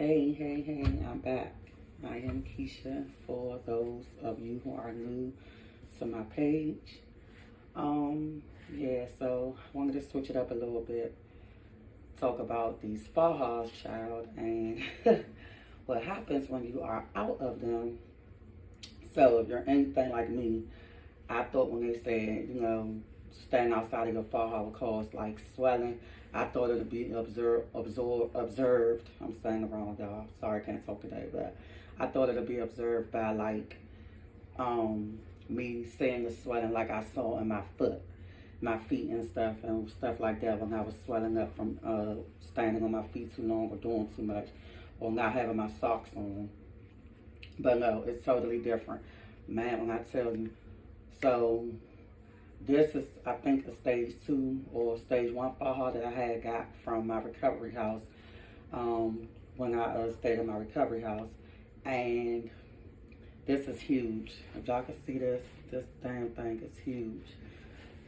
Hey, I'm back. I am Keisha for those of you who are new to my page. So I wanted to switch it up a little bit, talk about these fajas, child, and what happens when you are out of them. So if you're anything like me, I thought when they said, standing outside of your faja would cause like swelling, I thought it would be observed. I'm saying it wrong, y'all. Sorry, I can't talk today, but I thought it would be observed by like me seeing the swelling like I saw in my feet and stuff like that when I was swelling up from standing on my feet too long or doing too much or not having my socks on. But no, it's totally different. Man, when I tell you, so this is, I think, a stage 2 or stage 1 faja that I had got from my recovery house when I stayed in my recovery house. And this is huge. If y'all can see this damn thing is huge.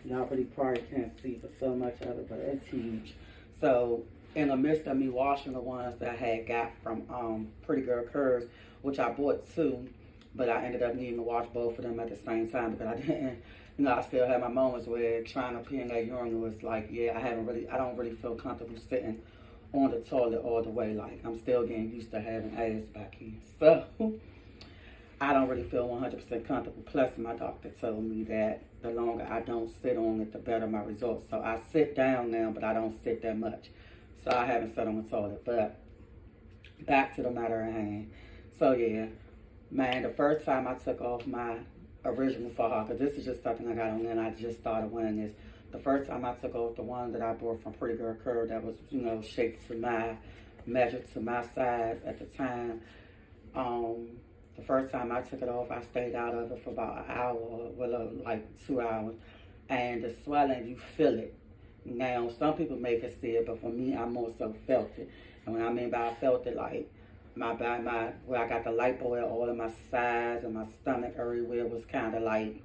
Y'all really probably can't see for so much of it, but it's huge. So in the midst of me washing the ones that I had got from Pretty Girl Curves, which I bought 2, but I ended up needing to wash both of them at the same time because I didn't, I still had my moments where trying to pee in that urinal was like, yeah, I don't really feel comfortable sitting on the toilet all the way. Like, I'm still getting used to having ass back here. So, I don't really feel 100% comfortable. Plus, my doctor told me that the longer I don't sit on it, the better my results. So, I sit down now, but I don't sit that much. So, I haven't sat on the toilet. But, back to the matter at hand. So, yeah. Man, the first time I took off my original faja, because this is just something I got on and I just started wearing this. The first time I took off the one that I bought from Pretty Girl Curve that was, shaped to my, measured to my size at the time. The first time I took it off, I stayed out of it for about an hour, like 2 hours. And the swelling, you feel it. Now, some people may can see it, but for me, I more so felt it. And what I mean by I felt it, like, where I got the light oil all in my sides and my stomach everywhere was kind of like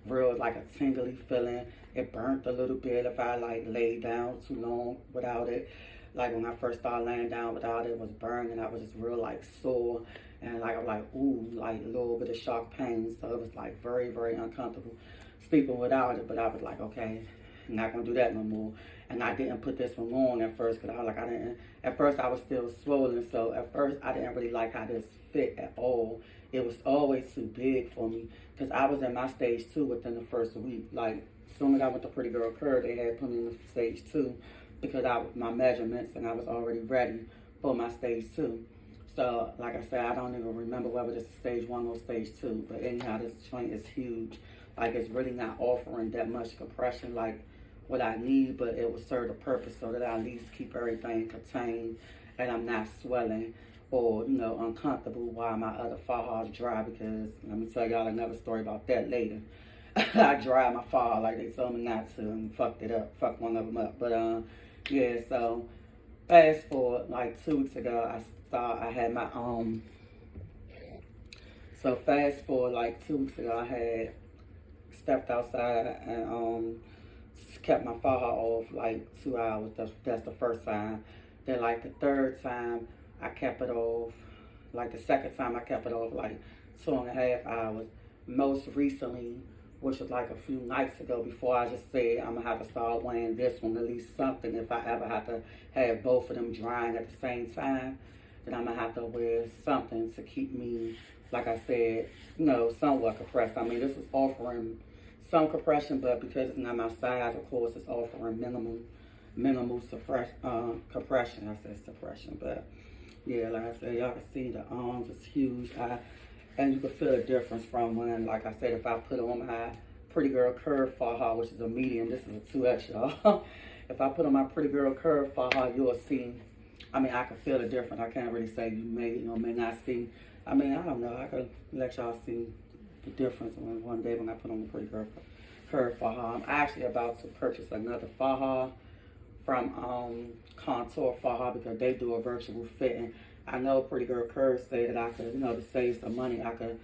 real like a tingly feeling. It burnt a little bit if I like laid down too long without it. Like when I first started laying down without it, it was burning. I was just real like sore and like I'm like ooh, like a little bit of sharp pain. So it was like very, very uncomfortable sleeping without it. But I was like, okay, I'm not gonna do that no more. And I didn't put this one on at first because at first I was still swollen. So at first I didn't really like how this fit at all. It was always too big for me because I was in my stage 2 within the first week. Like as soon as I went to Pretty Girl Curve, they had put me in the stage 2 because my measurements and I was already ready for my stage 2. So like I said, I don't even remember whether this is stage 1 or stage 2. But anyhow, this joint is huge. Like it's really not offering that much compression like what I need, but it will serve the purpose so that I at least keep everything contained and I'm not swelling or, uncomfortable while my other fajas dry because let me tell y'all another story about that later. I dried my faja like they told me not to and fucked one of them up. But yeah, so fast forward like 2 weeks ago, I had my so fast forward like 2 weeks ago, I had stepped outside and kept my faja off like 2 hours. That's the first time. Then like the third time I kept it off. Like the second time I kept it off like 2.5 hours. Most recently, which was like a few nights ago before I just said I'm gonna have to start wearing this one, at least something if I ever have to have both of them drying at the same time, then I'm gonna have to wear something to keep me, like I said, somewhat compressed. I mean, this is offering some compression, but because it's not my size, of course, it's offering minimal compression. I said suppression, but yeah, like I said, y'all can see the arms is huge. And you can feel the difference from when, like I said, if I put on my Pretty Girl Curve faja, which is a medium, this is a 2X, y'all. If I put on my Pretty Girl Curve faja, you'll see. I mean, I can feel the difference. I can't really say you may not see. I mean, I don't know. I could let y'all see the difference one day when I put on the Pretty Girl Curve faja. I'm actually about to purchase another faja from Contour Faja because they do a virtual fitting. I know Pretty Girl Curve say that I could, to save some money, I could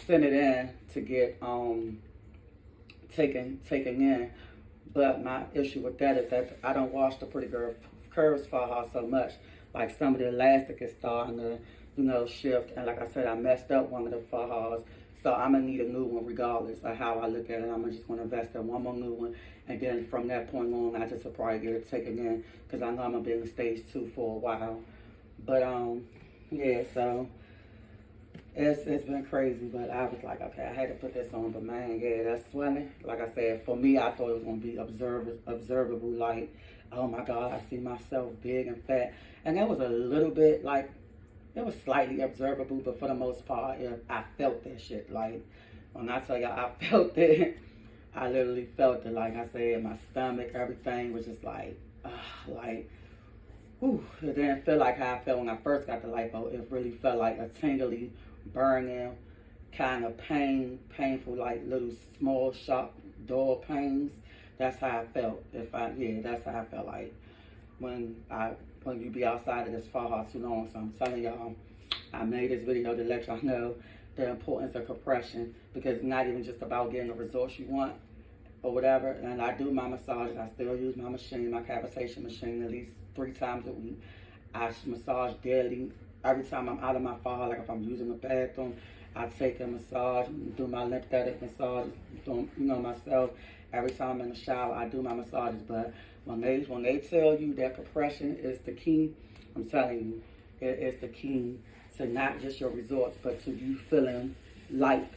send it in to get taken in. But my issue with that is that I don't wash the Pretty Girl Curves faja so much. Like some of the elastic is starting to, shift. And like I said, I messed up one of the fajas. So I'm going to need a new one regardless of how I look at it. I'm just going to invest in one more new one. And then from that point on, I just will probably get it taken in. Because I know I'm going to be in stage 2 for a while. But, yeah, so it's been crazy. But I was like, okay, I had to put this on. But, man, yeah, that's swelling. Like I said, for me, I thought it was going to be observable. Like, oh, my God, I see myself big and fat. And that was a little bit, like, it was slightly observable, but for the most part, I felt that shit. Like, when I tell y'all I felt it, I literally felt it. Like I said, my stomach, everything was just like, whew. It didn't feel like how I felt when I first got the lipo. It really felt like a tingly, burning, kind of painful, like little small, sharp dull pains. That's how I felt. That's how I felt like when you be outside of this faja too long. So I'm telling y'all, I made this video to let y'all know the importance of compression, because it's not even just about getting the results you want or whatever. And I do my massages. I still use my machine, my cavitation machine, at least 3 times a week. I massage daily. Every time I'm out of my faja, like if I'm using the bathroom, I take a massage, do my lymphatic massage, myself. Every time I'm in the shower, I do my massages. But when they tell you that compression is the key, I'm telling you, it is the key to not just your results, but to you feeling light,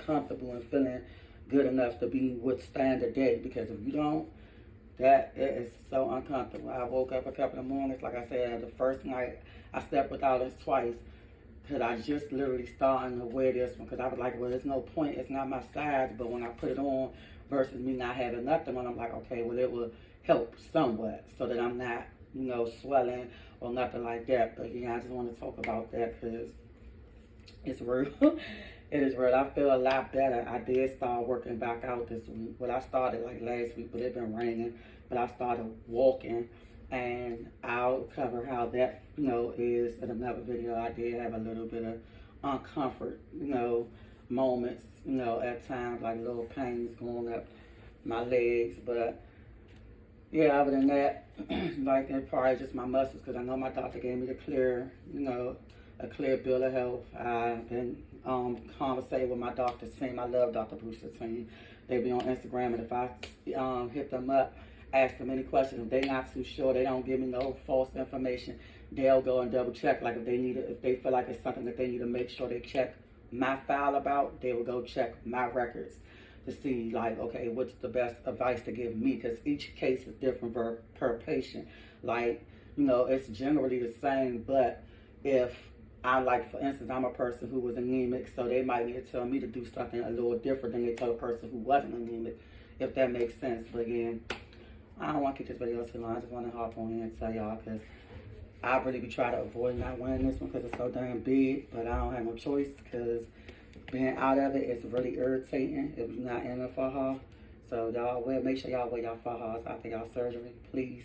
comfortable and feeling good enough to withstand the day. Because if you don't, that it is so uncomfortable. I woke up a couple of mornings, like I said, the first night I slept without this twice, because I just literally started to wear this one, because I was like, well, there's no point, it's not my size. But when I put it on versus me not having nothing on, I'm like, okay, well, it will help somewhat so that I'm not, swelling or nothing like that. But yeah, I just want to talk about that because it's real. It is real. I feel a lot better. I did start working back out this week. Well, I started like last week, but it's been raining. But I started walking, and I'll cover how that, is in another video. I did have a little bit of uncomfort, moments, at times, like little pains going up my legs. But yeah, other than that, like it's probably just my muscles, because I know my doctor gave me the clear, a clear bill of health. I've been conversating with my doctor's team. I love Dr. Brewster's team. They be on Instagram, and if I hit them up, ask them any questions, if they're not too sure, they don't give me no false information, they'll go and double check. Like if they feel like it's something that they need to make sure they check my file about, they will go check my records to see, like, okay, what's the best advice to give me, because each case is different per patient. Like, it's generally the same, but if for instance, I'm a person who was anemic, so they might need to tell me to do something a little different than they tell a person who wasn't anemic, if that makes sense. But again, I don't want to keep this video too long. I just want to hop on here and tell y'all, because I really be trying to avoid not winning this one because it's so damn big, but I don't have no choice, because being out of it is really irritating if you're not in a faja. So y'all make sure y'all wear y'all fajas after y'all surgery, please.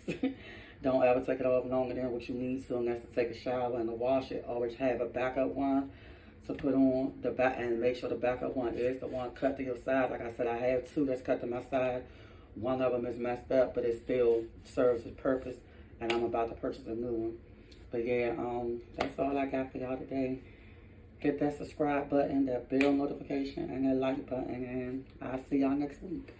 Don't ever take it off longer than what you need to, unless to take a shower and to wash it. Always have a backup one to put on the back, and make sure the backup one is the one cut to your side. Like I said, I have 2 that's cut to my side. One of them is messed up, but it still serves its purpose, and I'm about to purchase a new one. But yeah, that's all I got for y'all today. Hit that subscribe button, that bell notification, and that like button, and I'll see y'all next week.